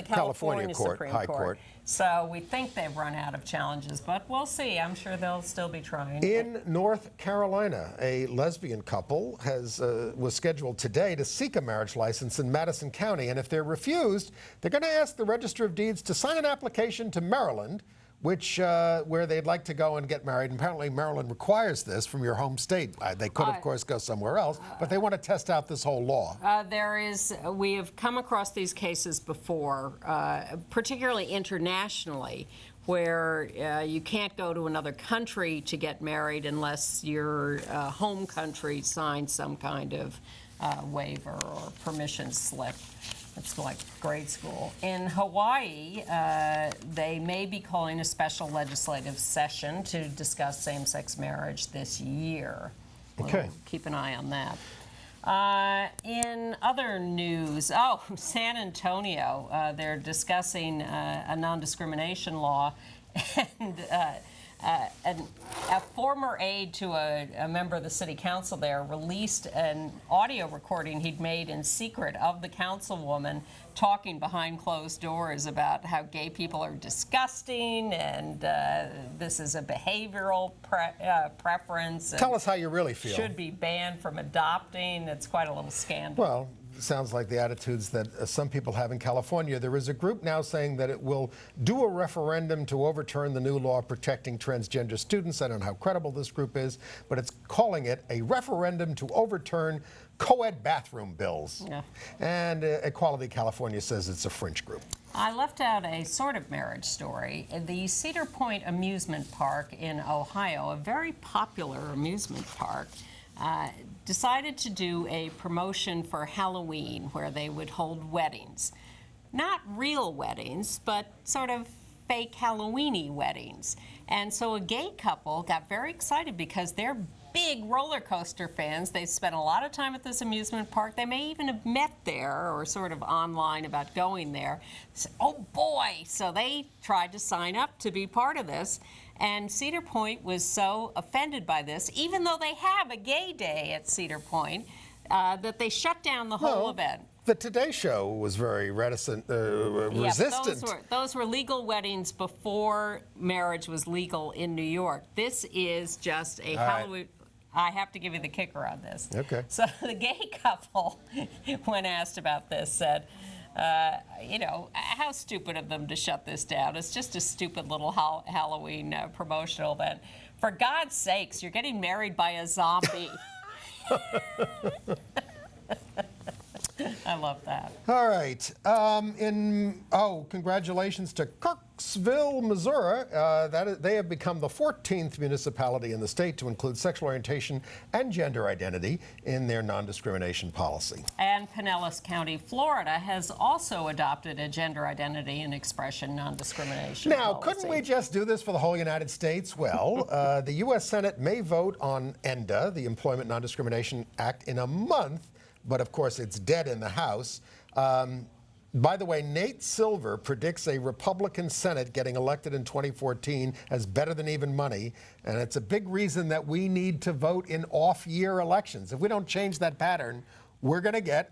California Court, Supreme High Court? So we think they've run out of challenges, but we'll see. I'm sure they'll still be trying. In North Carolina, a lesbian couple was scheduled today to seek a marriage license in Madison County, and if they're refused, they're going to ask the Register of Deeds to sign an application to Maryland, where they'd like to go and get married. And apparently Maryland requires this from your home state. They could, of course, go somewhere else, but they want to test out this whole law. We have come across these cases before, particularly internationally, where you can't go to another country to get married unless your home country signs some kind of waiver or permission slip. It's like grade school. In Hawaii, they may be calling a special legislative session to discuss same-sex marriage this year. Okay. We'll keep an eye on that. In other news, San Antonio, they're discussing a non-discrimination law, and a former aide to a member of the city council there released an audio recording he'd made in secret of the councilwoman talking behind closed doors about how gay people are disgusting and this is a behavioral preference. Tell us how you really feel. Should be banned from adopting. It's quite a little scandal. Well, sounds like the attitudes that some people have in California. There is a group now saying that it will do a referendum to overturn the new law protecting transgender students. I don't know how credible this group is, but it's calling it a referendum to overturn co-ed bathroom bills. Yeah. And Equality California says it's a fringe group. I left out a sort of marriage story. The Cedar Point Amusement Park in Ohio, a very popular amusement park, decided to do a promotion for Halloween where they would hold weddings. Not real weddings, but sort of fake Halloween-y weddings. And so a gay couple got very excited because they're big roller coaster fans. They spent a lot of time at this amusement park. They may even have met there or sort of online about going there. So, oh boy! So they tried to sign up to be part of this. And Cedar Point was so offended by this, even though they have a gay day at Cedar Point, that they shut down the whole event. The Today Show was very resistant. Those were legal weddings before marriage was legal in New York. This is just a Halloween. I have to give you the kicker on this. Okay. So the gay couple, when asked about this, said, how stupid of them to shut this down. It's just a stupid little Halloween promotional event. For God's sakes, you're getting married by a zombie. I love that. All right. Congratulations to Kirk Knoxville, Missouri, they have become the 14th municipality in the state to include sexual orientation and gender identity in their non-discrimination policy. And Pinellas County, Florida, has also adopted a gender identity and expression non-discrimination Now, policy. couldn't we just do this for the whole United States? Well, the U.S. Senate may vote on ENDA, the Employment Non-Discrimination Act, in a month, but of course it's dead in the House. By the way, Nate Silver predicts a Republican Senate getting elected in 2014 as better than even money, and it's a big reason that we need to vote in off-year elections. If we don't change that pattern, we're going to get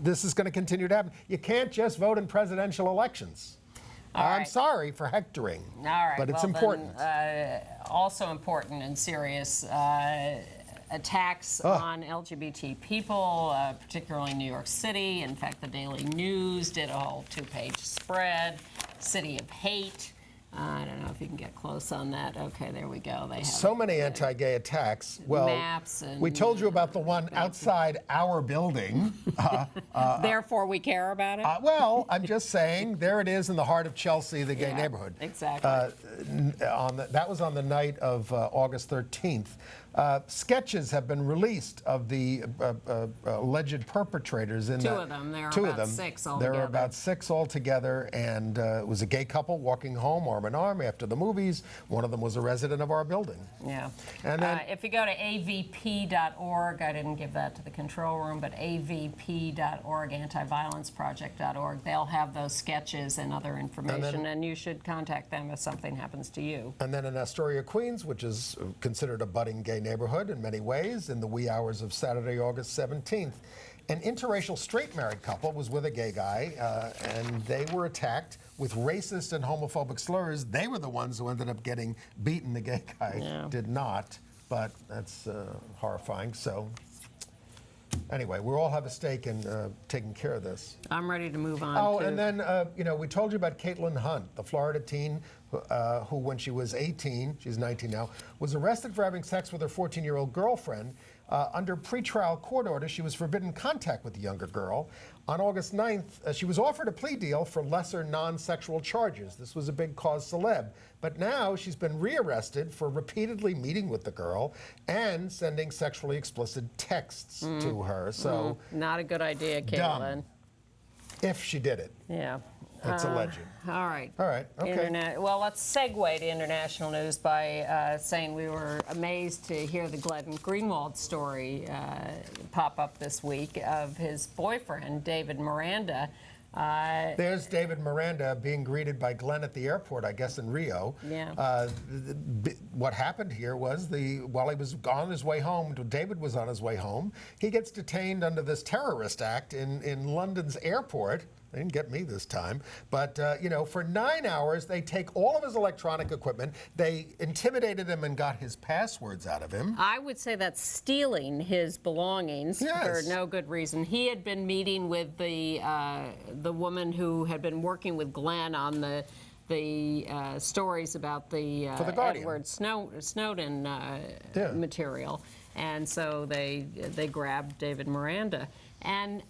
this is going to continue to happen. You can't just vote in presidential elections. I'm right. sorry for hectoring, All right. but it's well, important. Then, also important and serious attacks on LGBT people, particularly in New York City. In fact, the Daily News did a whole 2-page spread, City of Hate. I don't know if you can get close on that. Okay, there we go. They have so many anti-gay attacks. Well, maps and, we told you about the one outside our building. Therefore, we care about it? Well, I'm just saying, there it is in the heart of Chelsea, the gay neighborhood. Exactly. That was on the night of August 13th. Sketches have been released of the alleged perpetrators. Two of them. There are about 6 altogether. There were about 6 altogether, and it was a gay couple walking home arm in arm after the movies. One of them was a resident of our building. Yeah. And then, if you go to avp.org, I didn't give that to the control room, but avp.org, antiviolenceproject.org, they'll have those sketches and other information, and you should contact them if something happens to you. And then in Astoria, Queens, which is considered a budding gay neighborhood in many ways, in the wee hours of Saturday, August 17th, an interracial straight married couple was with a gay guy, and they were attacked with racist and homophobic slurs. They were the ones who ended up getting beaten. The gay guy did not, but that's horrifying. So anyway, we all have a stake in taking care of this. I'm ready to move on. Oh, and then, we told you about Caitlin Hunt, the Florida teen who, when she was 18, she's 19 now, was arrested for having sex with her 14-year-old girlfriend. Under pretrial court order, she was forbidden contact with the younger girl. On August 9th, she was offered a plea deal for lesser non-sexual charges. This was a big cause celeb. But now she's been rearrested for repeatedly meeting with the girl and sending sexually explicit texts to her. So not a good idea, Caitlin. If she did it. Yeah. That's alleged. All right. All right. Okay. Well, let's segue to international news by saying we were amazed to hear the Glenn Greenwald story pop up this week of his boyfriend, David Miranda. There's David Miranda being greeted by Glenn at the airport, I guess, in Rio. Yeah. What happened here was while he was on his way home, David was on his way home, he gets detained under this terrorist act in London's airport. They didn't get me this time. But, for 9 hours, they take all of his electronic equipment. They intimidated him and got his passwords out of him. I would say that's stealing his belongings for no good reason. He had been meeting with the woman who had been working with Glenn on the stories about the Edward Snowden material. And so they grabbed David Miranda. And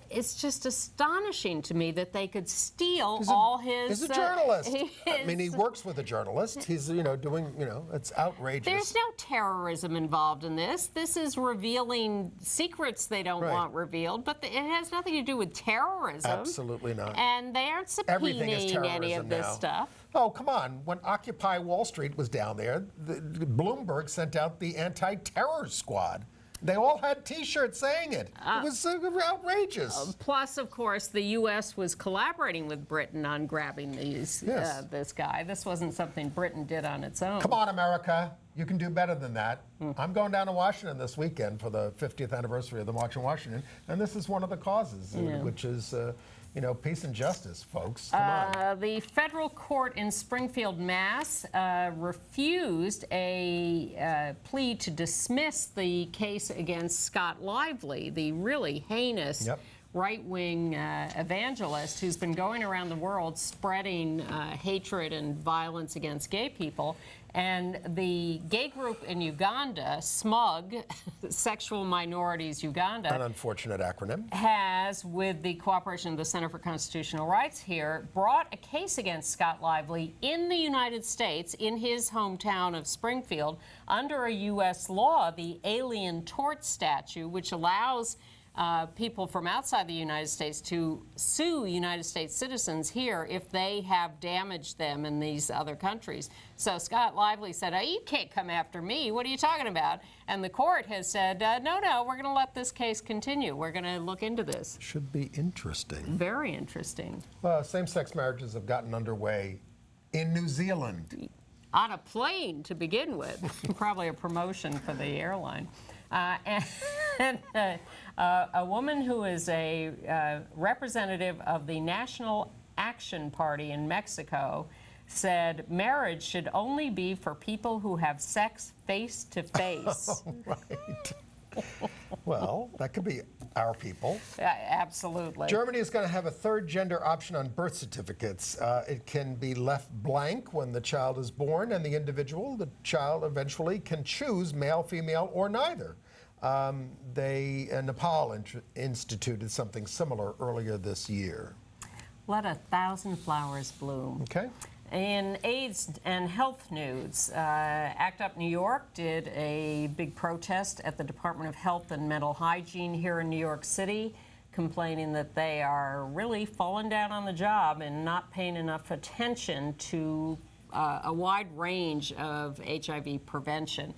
it's just astonishing to me that they could steal all his... He's a journalist. He works with a journalist. He's, doing, it's outrageous. There's no terrorism involved in this. This is revealing secrets they don't want revealed, but it has nothing to do with terrorism. Absolutely not. And they aren't subpoenaing any of this stuff. Oh, come on. When Occupy Wall Street was down there, Bloomberg sent out the anti-terror squad. They all had T-shirts saying it. It was outrageous. Plus, of course, the U.S. was collaborating with Britain on grabbing this guy. This wasn't something Britain did on its own. Come on, America. You can do better than that. I'm going down to Washington this weekend for the 50th anniversary of the March on Washington, and this is one of the causes, which is... peace and justice, folks. Come on. The federal court in Springfield, Mass. Refused a plea to dismiss the case against Scott Lively, the really heinous right-wing evangelist who's been going around the world spreading hatred and violence against gay people. And the gay group in Uganda, SMUG, Sexual Minorities Uganda, An unfortunate acronym. has, with the cooperation of the Center for Constitutional Rights here, brought a case against Scott Lively in the United States, in his hometown of Springfield, under a U.S. law, the Alien Tort Statute, which allows people from outside the United States to sue United States citizens here if they have damaged them in these other countries. So Scott Lively said, oh, you can't come after me. What are you talking about? And the court has said, no, we're going to let this case continue. We're going to look into this. Should be interesting. Very interesting. Well, same-sex marriages have gotten underway in New Zealand. On a plane to begin with. Probably a promotion for the airline. A woman who is a representative of the National Action Party in Mexico said marriage should only be for people who have sex face to face. Right. Well, that could be our people. Absolutely. Germany is going to have a third gender option on birth certificates. It can be left blank when the child is born, and the child eventually can choose male, female, or neither. Nepal instituted something similar earlier this year. Let 1,000 flowers bloom. Okay. In AIDS and health news, ACT UP New York did a big protest at the Department of Health and Mental Hygiene here in New York City, complaining that they are really falling down on the job and not paying enough attention to a wide range of HIV prevention.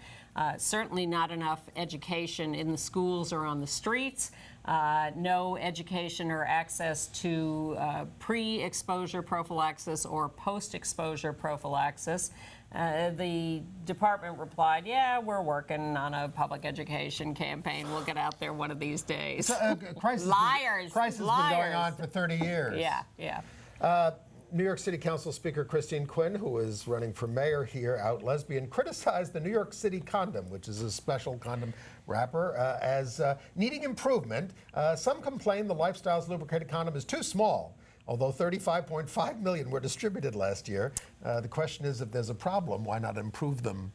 Certainly not enough education in the schools or on the streets, no education or access to pre-exposure prophylaxis or post-exposure prophylaxis. The department replied, yeah, we're working on a public education campaign. We'll get out there one of these days. Crisis Liars. Crisis has been going on for 30 years. Yeah. New York City Council Speaker Christine Quinn, who is running for mayor here, out lesbian, criticized the New York City condom, which is a special condom wrapper, as needing improvement. Some complain the Lifestyles lubricated condom is too small. Although 35.5 million were distributed last year, the question is, if there's a problem, why not improve them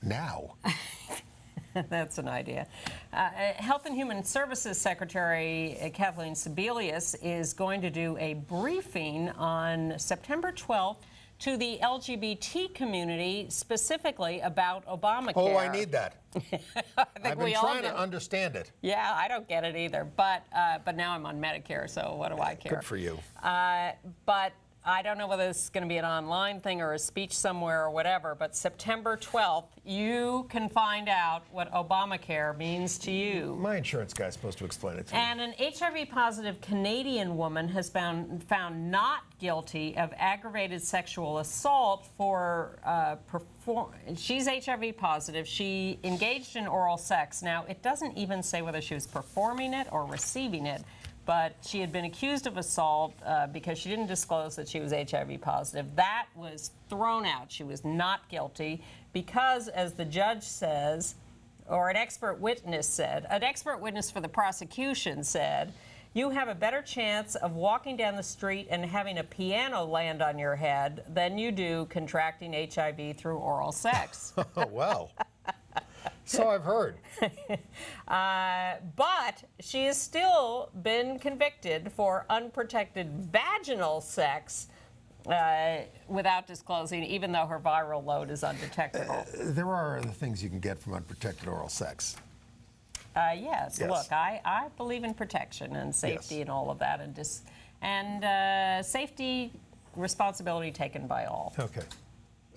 now? That's an idea. Health and Human Services Secretary Kathleen Sebelius is going to do a briefing on September 12th to the LGBT community, specifically about Obamacare. Oh, I need that. I've been trying to do. understand it. Yeah, I don't get it either. But now I'm on Medicare, so what do I care? Good for you. But I don't know whether this is going to be an online thing or a speech somewhere or whatever, but September 12th, you can find out what Obamacare means to you. My insurance guy's supposed to explain it to me. And an HIV-positive Canadian woman has been found not guilty of aggravated sexual assault for she's HIV positive. She engaged in oral sex. Now, it doesn't even say whether she was performing it or receiving it, but she had been accused of assault because she didn't disclose that she was HIV positive. That was thrown out. She was not guilty because, as the judge says, or an expert witness for the prosecution said, you have a better chance of walking down the street and having a piano land on your head than you do contracting HIV through oral sex. Oh, well. So I've heard. But she has still been convicted for unprotected vaginal sex without disclosing, even though her viral load is undetectable. There are other things you can get from unprotected oral sex. Yes. Look, I believe in protection and safety and all of that, and safety responsibility taken by all. Okay.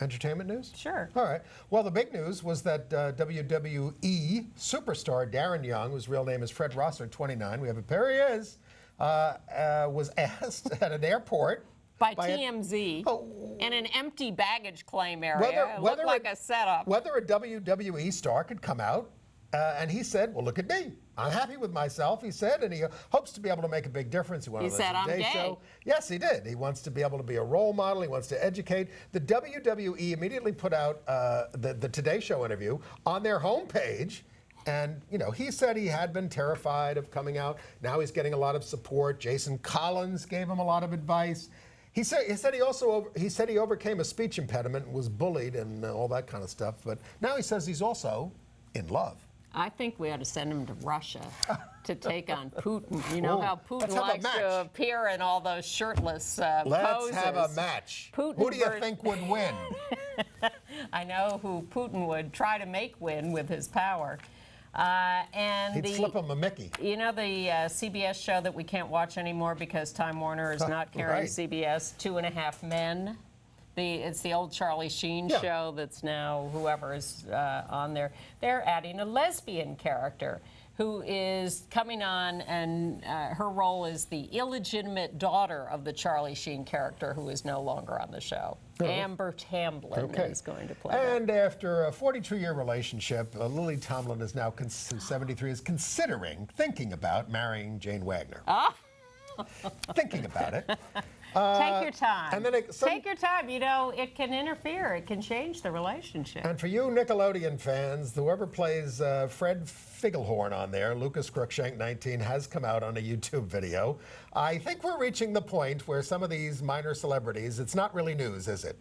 Entertainment news? Sure. All right. Well, the big news was that WWE superstar Darren Young, whose real name is Fred Rosser, 29, we have a pair he is, was asked at an airport by TMZ in an empty baggage claim area. It looked like a setup. Whether a WWE star could come out, and he said, well, look at me. I'm happy with myself, he said, and he hopes to be able to make a big difference. He said, I'm gay. Show. Yes, he did. He wants to be able to be a role model. He wants to educate. The WWE immediately put out the Today Show interview on their homepage, And, you know, he said he had been terrified of coming out. Now he's getting a lot of support. Jason Collins gave him a lot of advice. He said he overcame a speech impediment and was bullied and all that kind of stuff. But now he says he's also in love. I think we ought to send him to Russia to take on Putin. You know how Putin let's have a likes match. to appear in all those shirtless poses. Let's have a match. Putin Who do you think would win? I know who Putin would try to make win with his power. And He'd slip him a Mickey. You know the CBS show that we can't watch anymore because Time Warner is not carrying Right. CBS, 2.5 Men? It's the old Charlie Sheen Yeah. show that's now whoever is on there. They're adding a lesbian character who is coming on, and her role is the illegitimate daughter of the Charlie Sheen character who is no longer on the show. Amber Tamblyn is going to play her. And after a 42-year relationship, Lily Tomlin is now, who's 73, is thinking about marrying Jane Wagner. Thinking about it. Take your time. And then take your time. You know, it can interfere. It can change the relationship. And for you Nickelodeon fans, whoever plays Fred Figglehorn on there, Lucas Crookshank 19, has come out on a YouTube video. I think we're reaching the point where some of these minor celebrities, it's not really news, is it?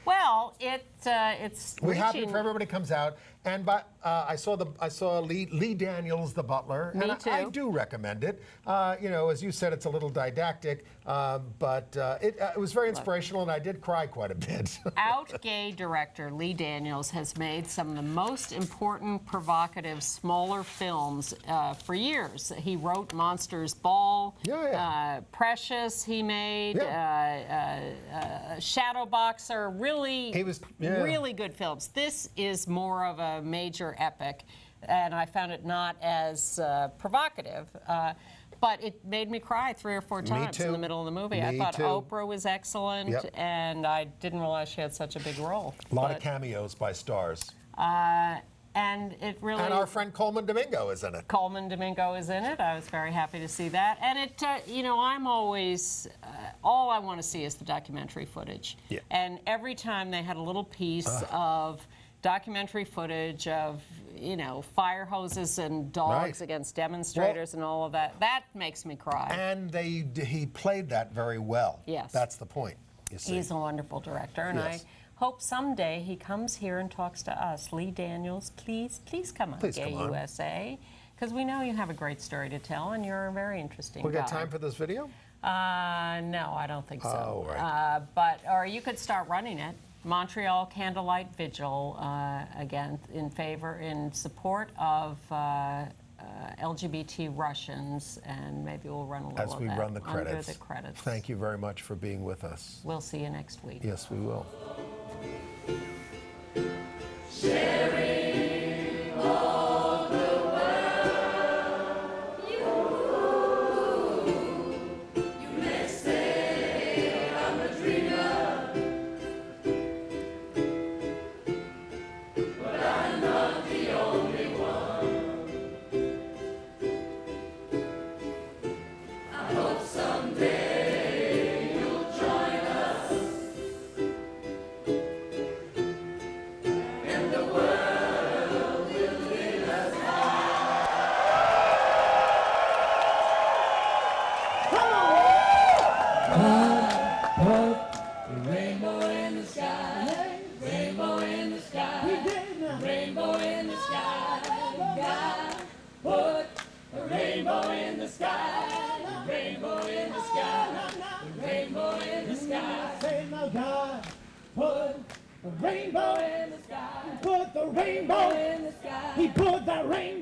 Well, it's We happy reaching- for everybody comes out, and I saw Lee Daniels, the butler, Me and too. I do recommend it. You know, as you said, it's a little didactic, but it was very inspirational, and I did cry quite a bit. Out gay director Lee Daniels has made some of the most important, provocative, smaller films for years. He wrote Monsters Ball, Precious. He made Shadow Boxer. Really good films. This is more of a major epic, and I found it not as provocative. But it made me cry 3 or 4 times in the middle of the movie. I thought Oprah was excellent, and I didn't realize she had such a big role. A lot of cameos by stars. And it really... And our friend Coleman Domingo is in it. Coleman Domingo is in it. I was very happy to see that. And it, you know, I'm always, all I want to see is the documentary footage. Yeah. And every time they had a little piece of documentary footage of, you know, fire hoses and dogs against demonstrators and all of that, that makes me cry. And he played that very well. Yes. That's the point, you see. He's a wonderful director, and I hope someday he comes here and talks to us. Lee Daniels, please come on Gay USA, because we know you have a great story to tell, and you're a very interesting guy. We got time for this video? No, I don't think so. Oh, right. Or you could start running it. Montreal Candlelight Vigil, again, in support of LGBT Russians, and maybe we'll run a little as of we that run the credits. under the credits. Thank you very much for being with us. We'll see you next week. Yes, we will. Sharing all the world, you may say I'm a dreamer, but I'm not the only one. I hope someday you'll join us. And the world will lead us high. Rainbow in the sky, rainbow in the sky, rainbow in the sky. God put a rainbow in the sky, rainbow in the sky, rainbow in the sky. Say my God, put a rainbow in the sky. Put the rainbow in the sky. He put the rainbow.